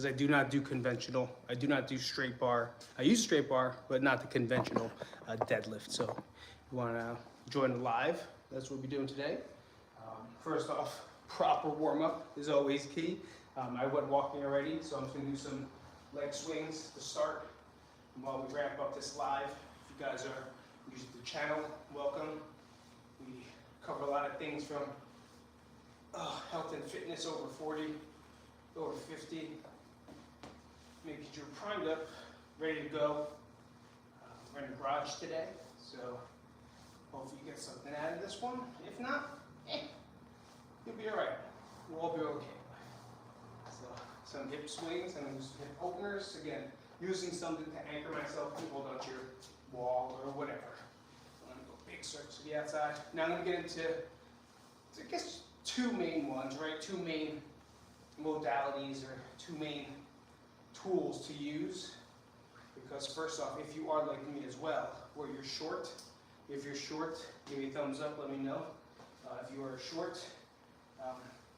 because I do not do conventional. I do not do straight bar. I use straight bar, but not the conventional deadlift. So if you want to join the live, that's what we're doing today. First off, proper warm-up is always key. I went walking already, so I'm just going to do some leg swings to start. And while we wrap up this live, if you guys are new to the channel, welcome. We cover a lot of things from health and fitness over 40, over 50, making sure you're primed up, ready to go. We're in the garage today, so hopefully you get something out of this one. If not, you'll be all right. We'll all be okay. So some hip swings and hip openers. Again, using something to anchor myself to hold onto your wall or whatever. I'm gonna go big circles to the outside. Now I'm gonna get into, I guess, two main ones, right? Two main modalities or two main tools to use. Because first off, if you are like me as well, where you're short, if you're short, give me a thumbs up, let me know. If you are short,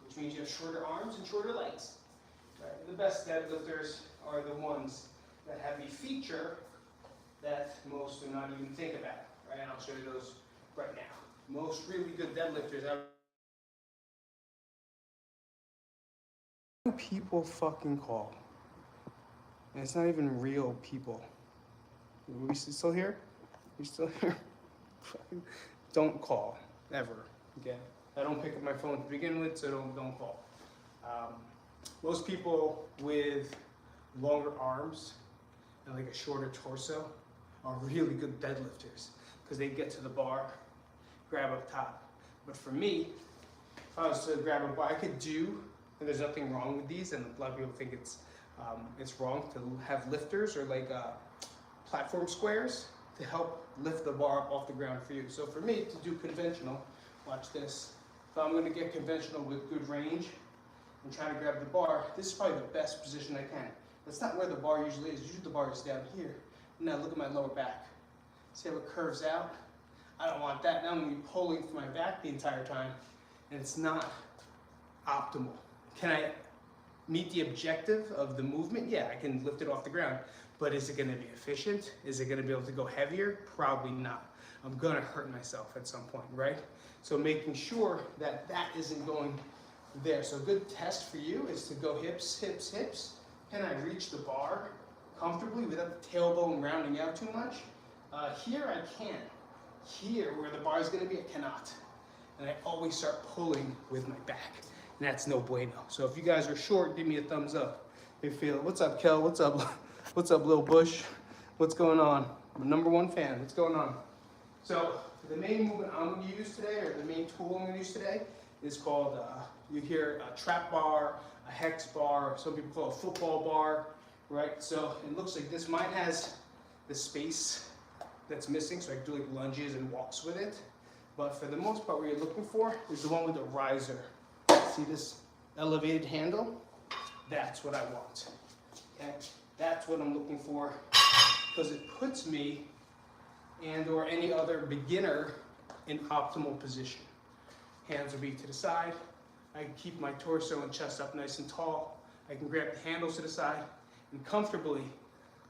which means you have shorter arms and shorter legs. Right? The best deadlifters are the ones that have a feature that most do not even think about. Right? And I'll show you those right now. Most really good deadlifters people fucking call. And it's not even real people. Are we still here? We still here? Don't call, ever. Okay? I don't pick up my phone to begin with, so don't call. Most people with longer arms and like a shorter torso are really good deadlifters because they get to the bar, grab up top. But for me, if I was to grab a bar, I could do, and there's nothing wrong with these, and a lot of people think it's wrong to have lifters or like platform squares to help lift the bar up off the ground for you. So for me, to do conventional, watch this. If I'm gonna get conventional with good range and try to grab the bar, this is probably the best position I can. That's not where the bar usually is. Usually the bar is down here. Now look at my lower back. See how it curves out? I don't want that. Now I'm gonna be pulling for my back the entire time, and it's not optimal. Can I meet the objective of the movement? Yeah, I can lift it off the ground, but is it gonna be efficient? Is it gonna be able to go heavier? Probably not. I'm gonna hurt myself at some point, right? So making sure that that isn't going there. So a good test for you is to go hips, hips, hips. Can I reach the bar comfortably without the tailbone rounding out too much? Here I can. Here, where the bar is gonna be, I cannot. And I always start pulling with my back. And that's no bueno. So if you guys are short, give me a thumbs up. If you feel, what's up, Kel? What's up? What's up, Lil Bush? What's going on? I'm a #1 fan. What's going on? So the main movement I'm going to use today, or the main tool I'm going to use today, is called, you hear a trap bar, a hex bar, some people call it a football bar, right? So it looks like this. Mine has the space that's missing, so I can do like lunges and walks with it. But for the most part, what you're looking for is the one with the riser. See this elevated handle? That's what I want. Okay? That's what I'm looking for, because it puts me and or any other beginner in optimal position. Hands will be to the side. I can keep my torso and chest up nice and tall. I can grab the handles to the side and comfortably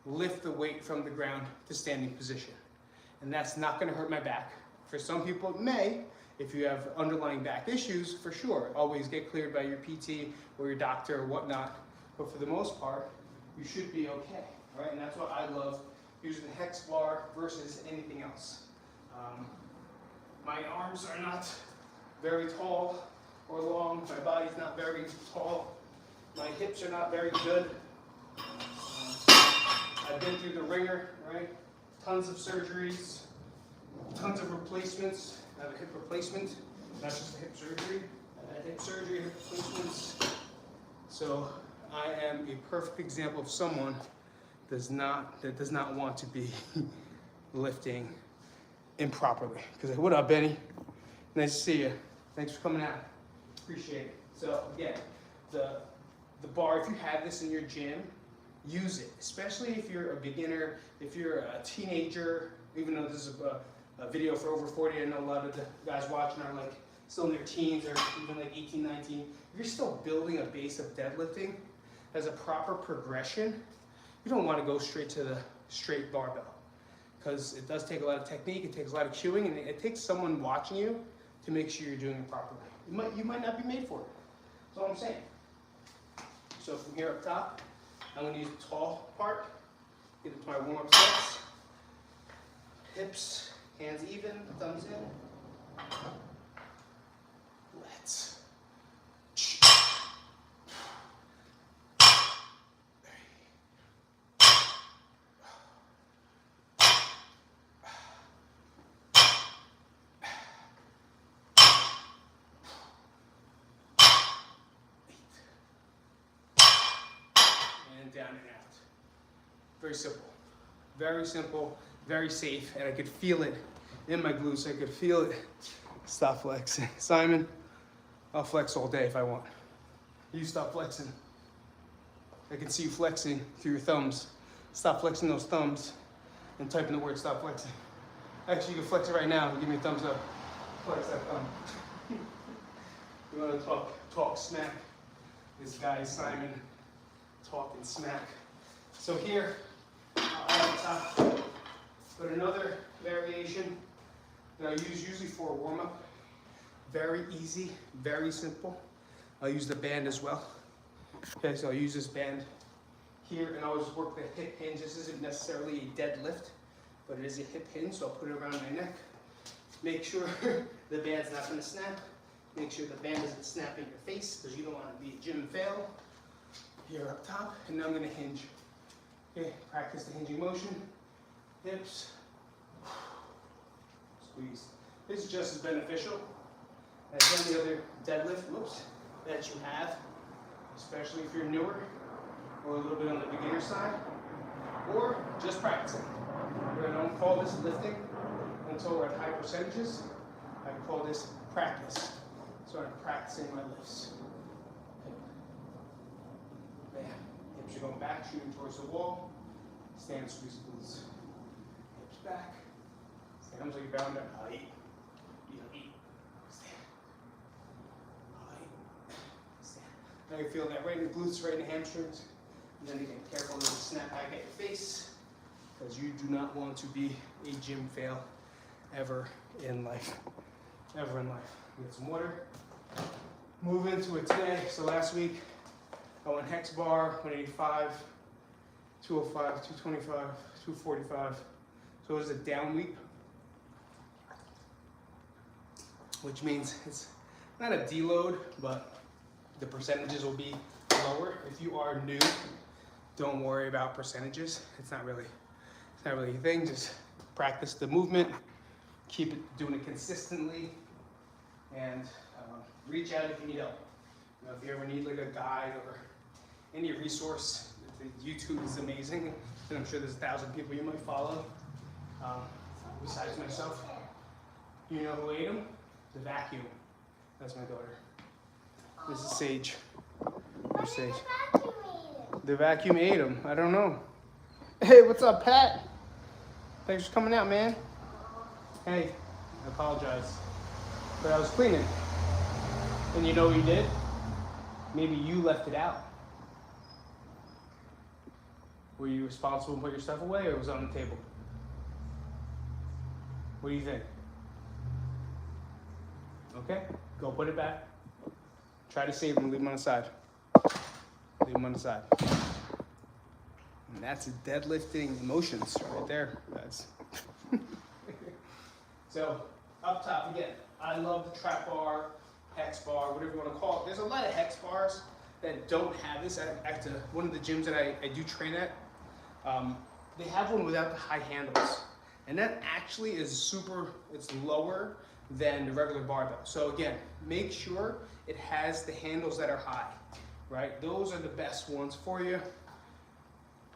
lift the weight from the ground to standing position. And that's not going to hurt my back. For some people it may. If you have underlying back issues, for sure, always get cleared by your PT or your doctor or whatnot. But for the most part, you should be okay, right? And that's what I love using the hex bar versus anything else. My arms are not very tall or long. My body's not very tall. My hips are not very good. I've been through the ringer, right? Tons of surgeries, tons of replacements. I have a hip replacement, not just a hip surgery. I had hip surgery, hip replacements. So I am a perfect example of someone that does not want to be lifting improperly. Because what up, Benny? Nice to see you. Thanks for coming out. Appreciate it. So again, the bar, if you have this in your gym, use it. Especially if you're a beginner, if you're a teenager, even though this is a video for over 40, I know a lot of the guys watching are like still in their teens or even like 18, 19. If you're still building a base of deadlifting, has a proper progression, you don't want to go straight to the straight barbell, because it does take a lot of technique, it takes a lot of cueing, and it takes someone watching you to make sure you're doing it properly. You might not be made for it. That's all I'm saying. So from here up top, I'm going to use the tall part, get into my warm-up sets. Hips, hands even, thumbs in. Let's. And down and out. Very simple, very safe, and I could feel it in my glutes. I could feel it. Stop flexing. Simon, I'll flex all day if I want. You stop flexing. I can see you flexing through your thumbs. Stop flexing those thumbs and type in the word stop flexing. Actually, you can flex it right now. Give me a thumbs up. Flex that thumb. You want to talk smack. This guy, Simon, talking smack. So here, on top, but another variation that I use usually for a warm-up. Very easy, very simple. I'll use the band as well. Okay, so I'll use this band here, and I'll just work the hip hinge. This isn't necessarily a deadlift, but it is a hip hinge, so I'll put it around my neck. Make sure the band's not going to snap. Make sure the band doesn't snap in your face, because you don't want to be a gym fail. Here up top, and now I'm going to hinge. Okay, practice the hinging motion. Hips. Squeeze. This is just as beneficial as any other deadlift, that you have, especially if you're newer or a little bit on the beginner side, or just practicing. I don't call this lifting until we're at high percentages. I call this practice. So I'm practicing my lifts. Bam. Hips are going back, shooting towards the wall. Stand, squeeze the glutes. Hips back. Stand until you're bound up. Height. Stand. Height. Stand. Now you feel that right in the glutes, right in the hamstrings. And then again, careful not to snap back at your face, because you do not want to be a gym fail ever in life. Ever in life. Get some water. Move into it today. So last week, I went hex bar, 185, 205, 225, 245. So it was a down week, which means it's not a deload, but the percentages will be lower. If you are new, don't worry about percentages. It's not really a thing. Just practice the movement, keep it doing it consistently, and reach out if you need help. You know, if you ever need like a guide or any resource, YouTube is amazing, and I'm sure there's 1,000 people you might follow. Besides myself, you know who ate them? The vacuum. That's my daughter. This is Sage. There's Sage. The vacuum ate them. I don't know. Hey, what's up, Pat? Thanks for coming out, man. Hey, I apologize, but I was cleaning. And you know what you did? Maybe you left it out. Were you responsible and put your stuff away, or was it on the table? What do you think? Okay, go put it back. Try to save them, leave them on the side. Leave them on the side. And that's deadlifting emotions right there, guys. So, up top again, I love the trap bar, hex bar, whatever you want to call it. There's a lot of hex bars that don't have this. At one of the gyms that I do train at, they have one without the high handles. And that actually is it's lower than the regular barbell. So again, make sure it has the handles that are high, right? Those are the best ones for you.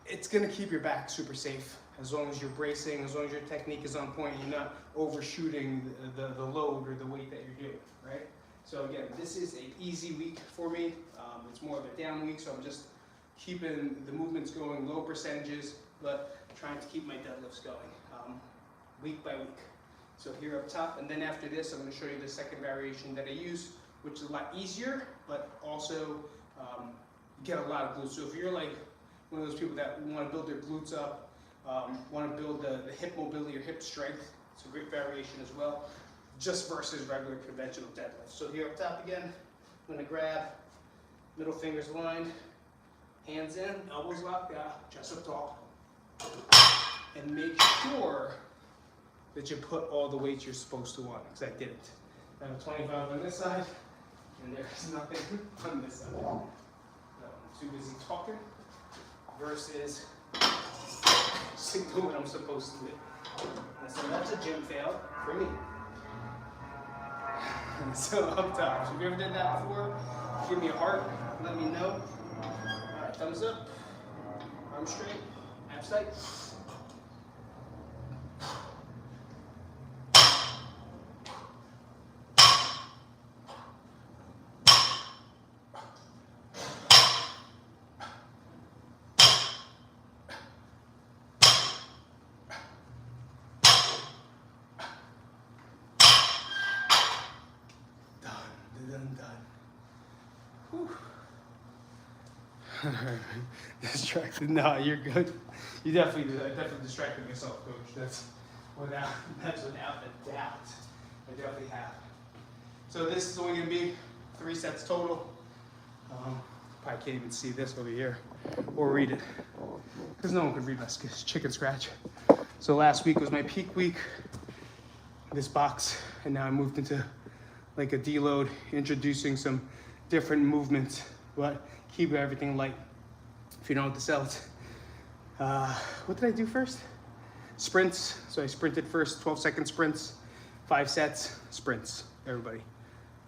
It's gonna keep your back super safe as long as you're bracing, as long as your technique is on point, you're not overshooting the load or the weight that you're doing, right? So again, this is an easy week for me. It's more of a down week, so I'm just keeping the movements going, low percentages, but trying to keep my deadlifts going week by week. So here up top, and then after this, I'm going to show you the second variation that I use, which is a lot easier, but also get a lot of glutes. So if you're like one of those people that want to build their glutes up, want to build the hip mobility or hip strength, it's a great variation as well, just versus regular conventional deadlift. So here up top again, I'm going to grab, middle fingers aligned, hands in, elbows locked out, chest up tall. And make sure that you put all the weights you're supposed to on, because I didn't. I have 25 on this side, and there's nothing on this side. So I'm too busy talking versus doing what I'm supposed to do. And so that's a gym fail for me. And so up top, so if you ever did that before, give me a heart, let me know. All right, thumbs up, arms straight, abs tight. Distracted? No, you're good. You definitely distracted yourself, coach. That's without a doubt. I definitely have. So this is only gonna be 3 sets total. Probably can't even see this over here or read it because no one could read my chicken scratch. So last week was my peak week. This box, and now I moved into like a deload, introducing some different movements, but keep everything light. If you know what this else. What did I do first? Sprints. So I sprinted first, 12-second sprints, 5 sets, sprints. Everybody,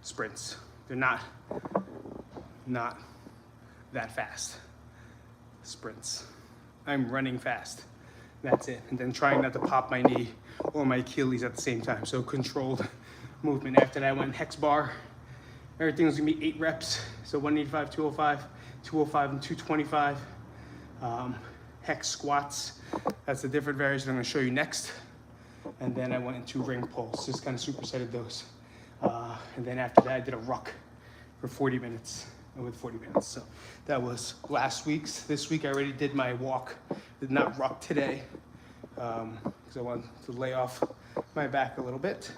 sprints. They're not that fast. Sprints. I'm running fast. That's it. And then trying not to pop my knee or my Achilles at the same time. So controlled movement. After that, I went hex bar. Everything was gonna be 8 reps. So 185, 205, 205, and 225. Hex squats. That's a different variation I'm gonna show you next. And then I went into ring pulls, just kind of supersetted those. And then after that, I did a ruck for 40 minutes, with 40 minutes. So that was last week's. This week I already did my walk. Did not ruck today, because I wanted to lay off my back a little bit.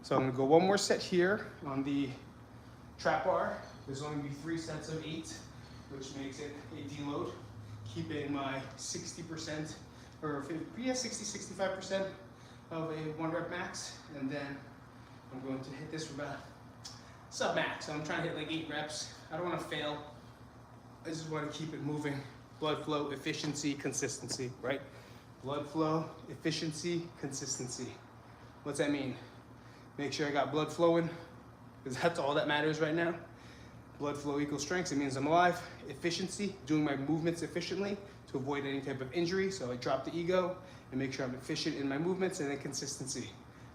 So I'm gonna go one more set here on the trap bar. There's only gonna be 3 sets of 8, which makes it a deload. Keeping my 60%, or 65% of a 1 rep max. And then I'm going to hit this for about sub max. So I'm trying to hit like 8 reps. I don't want to fail. I just want to keep it moving. Blood flow, efficiency, consistency, right? Blood flow, efficiency, consistency. What's that mean? Make sure I got blood flowing, because that's all that matters right now. Blood flow equals strength. It means I'm alive. Efficiency, doing my movements efficiently to avoid any type of injury. So I drop the ego and make sure I'm efficient in my movements. And then consistency.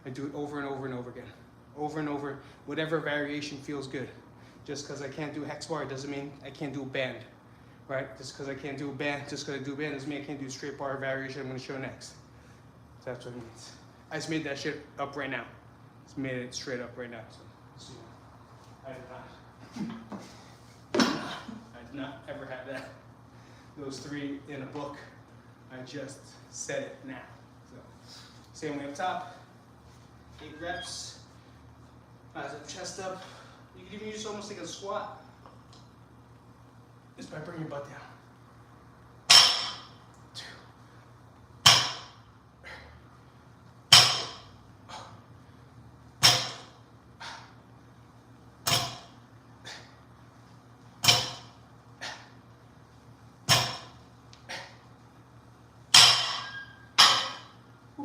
I do it over and over and over again. Over and over, whatever variation feels good. Just because I can't do hex bar doesn't mean I can't do a band, right? Just because I can't do a band, just because I do a band doesn't mean I can't do a straight bar variation I'm going to show next. So that's what it means. I just made that shit up right now. Just made it straight up right now. So I did not. I did not ever have that. Those 3 in a book. I just said it now. So same way up top. 8 reps. Bicep chest up. You can even use almost like a squat. Just by bringing your butt down. 2.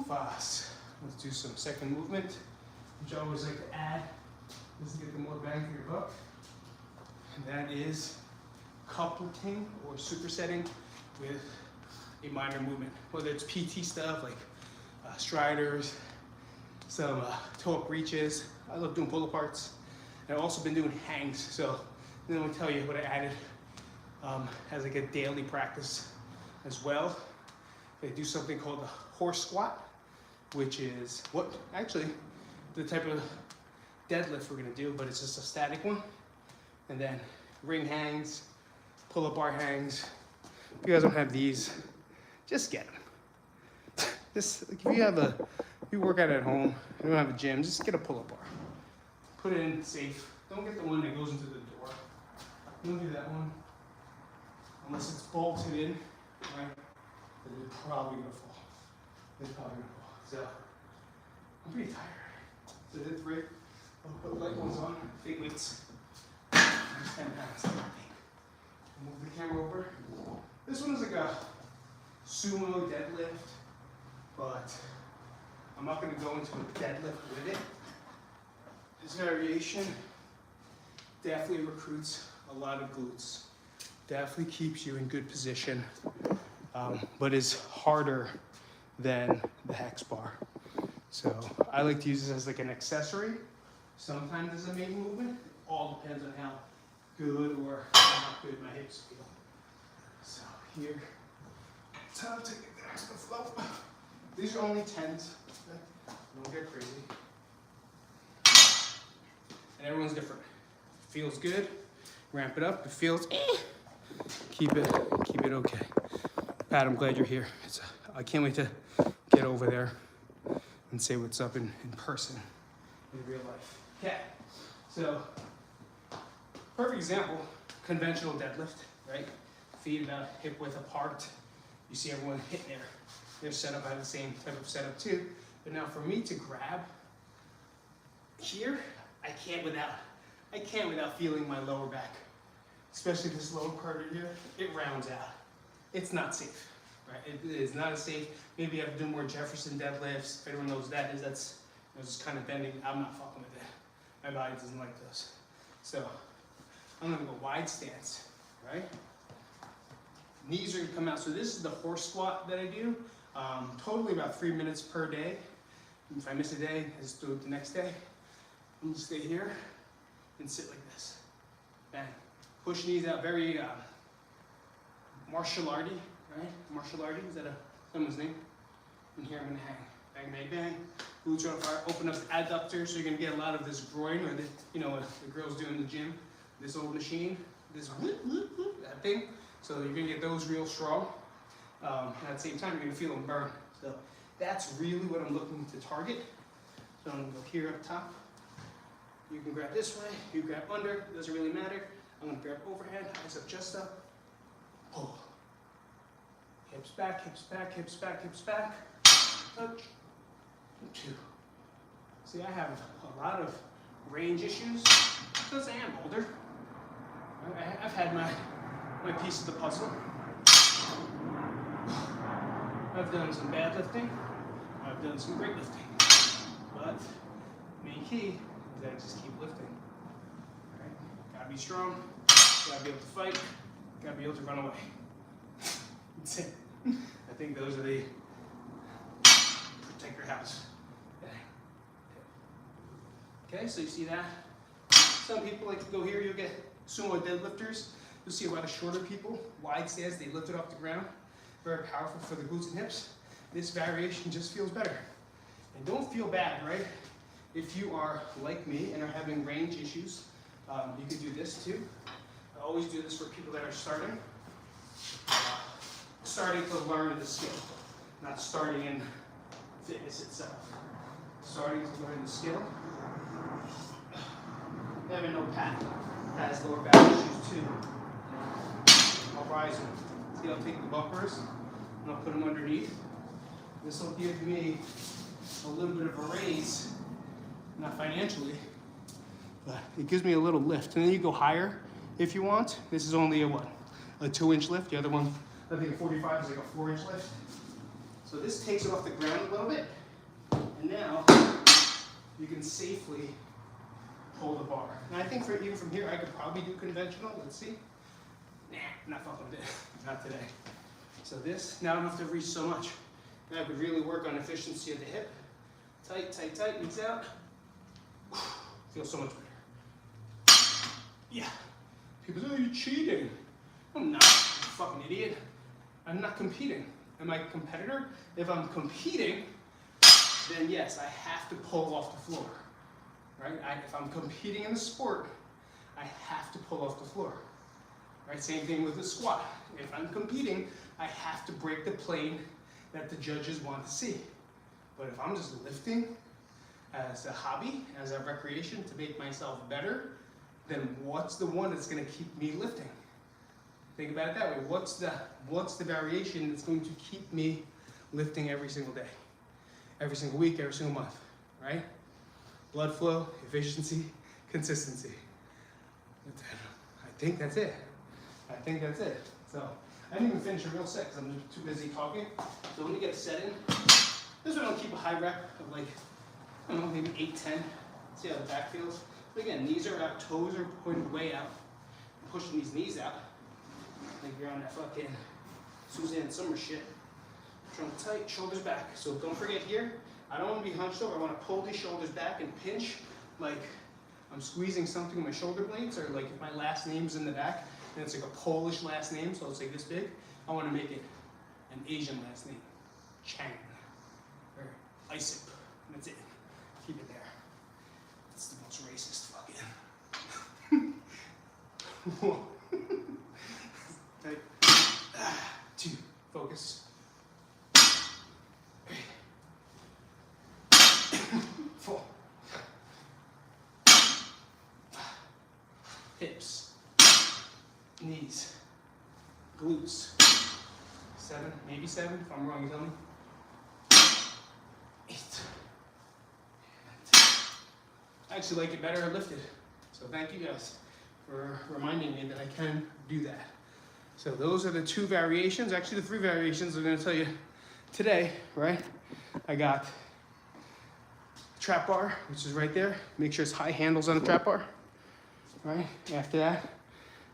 Fast. Let's do some second movement, which I always like to add just to get the more bang for your buck. And that is coupleting or supersetting with a minor movement, whether it's PT stuff like striders, some toe-up reaches. I love doing pull aparts. And I've also been doing hangs. So then I'll tell you what I added as like a daily practice as well. I do something called the horse squat, which is the type of deadlift we're gonna do, but it's just a static one. And then ring hangs, pull-up bar hangs. If you guys don't have these, just get them. Just, like, if you work out at home, you don't have a gym, just get a pull-up bar. Put it in safe. Don't get the one that goes into the door. Don't do that one. Unless it's bolted in, right? Then you're probably gonna fall. It's probably gonna fall. So, I'm pretty tired. So hit 3. I'll put light ones on, big weights. 10 pounds, I think. Move the camera over. This one is like a sumo deadlift, but I'm not gonna go into a deadlift with it. This variation definitely recruits a lot of glutes. Definitely keeps you in good position, but is harder than the hex bar. So I like to use this as like an accessory. Sometimes as a main movement. It all depends on how good or not good my hips feel. So here, time to get back to the flow. These are only 10s. Don't get crazy. And everyone's different. Feels good, ramp it up. It feels keep it okay. Pat, I'm glad you're here. I can't wait to get over there and say what's up in person, in real life. Okay, so perfect example, conventional deadlift, right? Feet about hip width apart. You see everyone hitting their setup. I have the same type of setup too. But now for me to grab here, I can't without feeling my lower back. Especially this lower part right here, it rounds out. It's not safe, right? It is not as safe. Maybe you have to do more Jefferson deadlifts. If anyone knows what that is, that's just kind of bending. I'm not fucking with it. My body doesn't like those. So I'm gonna go wide stance, right? Knees are gonna come out. So this is the horse squat that I do. Totally about 3 minutes per day. If I miss a day, I just do it the next day. I'm gonna stay here and sit like this. Bang. Push knees out, very martial arty, right? Martial arty, is that someone's name? And here I'm gonna hang. Bang, bang, bang. Glutes are on fire. Open up the adductor, so you're gonna get a lot of this groin, or what the girls do in the gym. This old machine, this whoop, whoop, whoop, that thing. So you're gonna get those real strong. And at the same time, you're gonna feel them burn. So that's really what I'm looking to target. So I'm gonna go here up top. You can grab this way, you grab under, it doesn't really matter. I'm gonna grab overhand, eyes up, chest up, pull. Hips back, hips back, hips back, hips back. Touch, 2. See, I have a lot of range issues because I am older. I've had my piece of the puzzle. I've done some bad lifting, I've done some great lifting, but the main key is that I just keep lifting. All right? Gotta be strong, gotta be able to fight, gotta be able to run away. That's it. I think those are the protect your house. Okay, so you see that? Some people like to go here, you'll get sumo deadlifters. You'll see a lot of shorter people, wide stance, they lift it off the ground. Very powerful for the glutes and hips. This variation just feels better. And don't feel bad, right? If you are like me and are having range issues, you could do this too. I always do this for people that are starting to learn the skill, not starting in fitness itself. Starting to learn the skill. Having no Pat has lower back issues too. I'll rise him. See, I'll take the bumpers and I'll put them underneath. This will give me a little bit of a raise, not financially, but it gives me a little lift. And then you go higher if you want. This is only a 2-inch lift. The other one, I think a 45 is like a 4-inch lift. So this takes it off the ground a little bit. And now you can safely pull the bar. And I think even from here, I could probably do conventional. Let's see. Nah, not fucking with it. Not today. So this, now I don't have to reach so much. Now I could really work on efficiency of the hip. Tight, tight, tight, knees out. Feels so much better. Yeah. People say, oh, you're cheating. I'm not, you fucking idiot. I'm not competing. Am I a competitor? If I'm competing, then yes, I have to pull off the floor. Right? If I'm competing in the sport, I have to pull off the floor. right? Same thing with the squat. If I'm competing, I have to break the plane that the judges want to see. But if I'm just lifting as a hobby, as a recreation to make myself better, then what's the one that's going to keep me lifting? Think about it that way. What's the variation that's going to keep me lifting every single day, every single week, every single month, right? Blood flow, efficiency, consistency. I think that's it. So I didn't even finish a real set because I'm just too busy talking. So let me get a set in. This one I'll keep a high rep of like, I don't know, maybe 8, 10. See how the back feels. But again, knees are out, toes are pointed way out. I'm pushing these knees out. Like you're on that fucking Suzanne Summer shit. Trunk tight, shoulders back. So don't forget here, I don't want to be hunched over. I want to pull these shoulders back and pinch like I'm squeezing something with my shoulder blades, or like if my last name's in the back, and it's like a Polish last name, so it's like this big. I want to make it an Asian last name, Chang, or Isip. That's it. Keep it there. It's the most racist fucking. 1, 2, focus. 3, 4. Hips, knees, glutes. 7, maybe 7. If I'm wrong, you tell me. 8. I actually like it better lifted. So thank you guys for reminding me that I can do that. So those are the 2 variations, actually the 3 variations I'm going to tell you today, right? I got trap bar, which is right there. Make sure it's high handles on the trap bar. Right, after that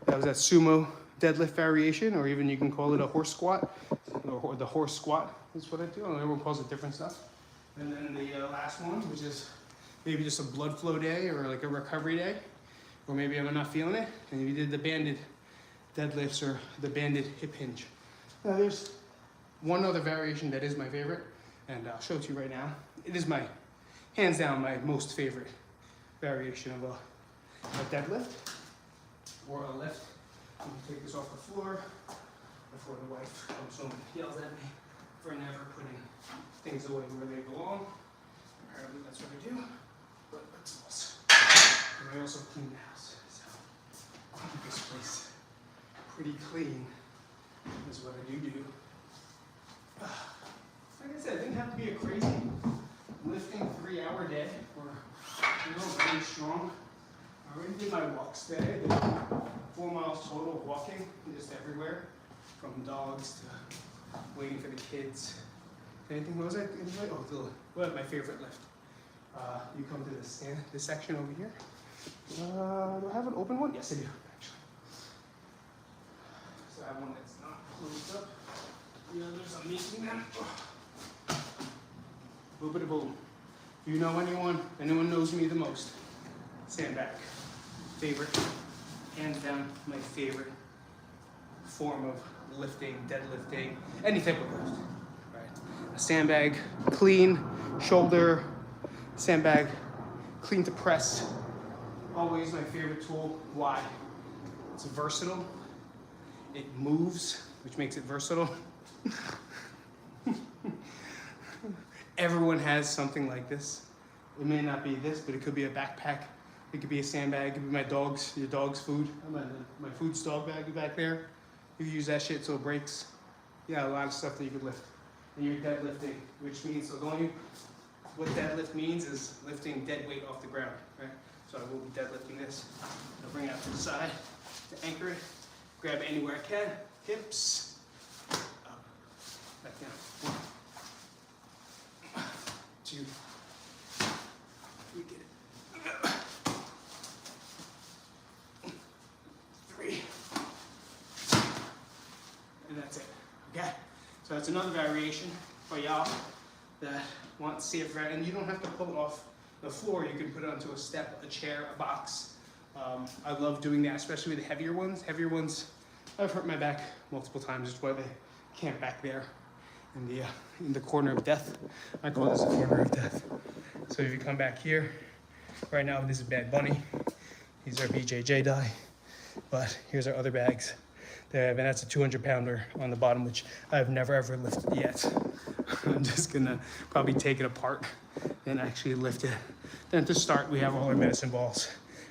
was that sumo deadlift variation, or even you can call it a horse squat, or the horse squat is what I do. Everyone calls it different stuff. And then the last one, which is maybe just a blood flow day or like a recovery day, or maybe I'm not feeling it, and you did the banded deadlifts or the banded hip hinge. Now there's one other variation that is my favorite, and I'll show it to you right now. It is my, hands down, my most favorite variation of a deadlift or a lift. I'm gonna take this off the floor before the wife comes home and yells at me for never putting things away where they belong. Apparently that's what I do, but that's false. And I also clean the house, so I keep this place pretty clean is what I do. Like I said, it didn't have to be a crazy lifting 3-hour day or really strong. I already did my walks today. I did 4 miles total of walking, just everywhere, from dogs to waiting for the kids. Anything? What was I? Oh, my favorite lift. You come to this section over here. Do I have an open one? Yes, I do, actually. So I have one that's not closed up. The others, I'm making them. Boom. If you know anyone knows me the most, sandbag. Favorite, hands down, my favorite form of lifting, deadlifting, any type of lift. Right? A sandbag, clean, shoulder, sandbag, clean to press. Always my favorite tool. Why? It's versatile. It moves, which makes it versatile. Everyone has something like this. It may not be this, but it could be a backpack. It could be a sandbag. It could be your dog's food. My food's dog bag back there. You can use that shit so it breaks. Yeah, a lot of stuff that you could lift. And you're deadlifting, which means, what deadlift means is lifting dead weight off the ground, right? So I will be deadlifting this. I'll bring it out to the side to anchor it. Grab it anywhere I can. Hips. Up. Back down. 1, 2. We get it. 3. And that's it. Okay? So that's another variation for y'all that want to see it, and you don't have to pull it off the floor. You can put it onto a step, a chair, a box. I love doing that, especially with the heavier ones. Heavier ones, I've hurt my back multiple times. That's why they camp back there in the corner of death. I call this a corner of death. So if you come back here, right now this is Bad Bunny. These are BJJ die. But here's our other bags. And that's a 200-pounder on the bottom, which I've never ever lifted yet. I'm just gonna probably take it apart and actually lift it. Then to start, we have all our medicine balls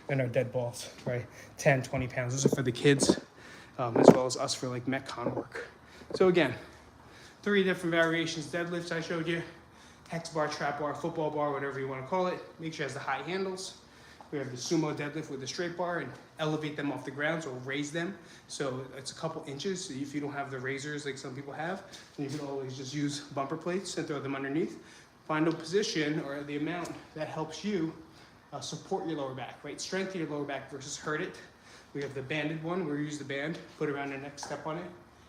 and our dead balls, right? 10, 20 pounds. Those are for the kids, as well as us for like Metcon work. So again, 3 different variations. Deadlifts I showed you, hex bar, trap bar, football bar, whatever you want to call it. Make sure it has the high handles. We have the sumo deadlift with the straight bar and elevate them off the ground, so raise them. So it's a couple inches. So if you don't have the razors like some people have, then you can always just use bumper plates and throw them underneath. Find a position or the amount that helps you support your lower back, right? Strengthen your lower back versus hurt it. We have the banded one where you use the band, put around your neck, step on it,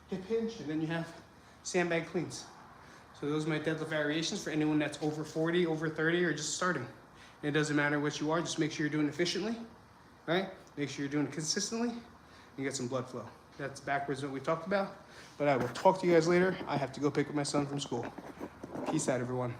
hip hinge, and then you have sandbag cleans. So those are my deadlift variations for anyone that's over 40, over 30, or just starting. It doesn't matter what you are, just make sure you're doing it efficiently, right? Make sure you're doing it consistently, and get some blood flow. That's backwards what we talked about, but I will talk to you guys later. I have to go pick up my son from school. Peace out, everyone.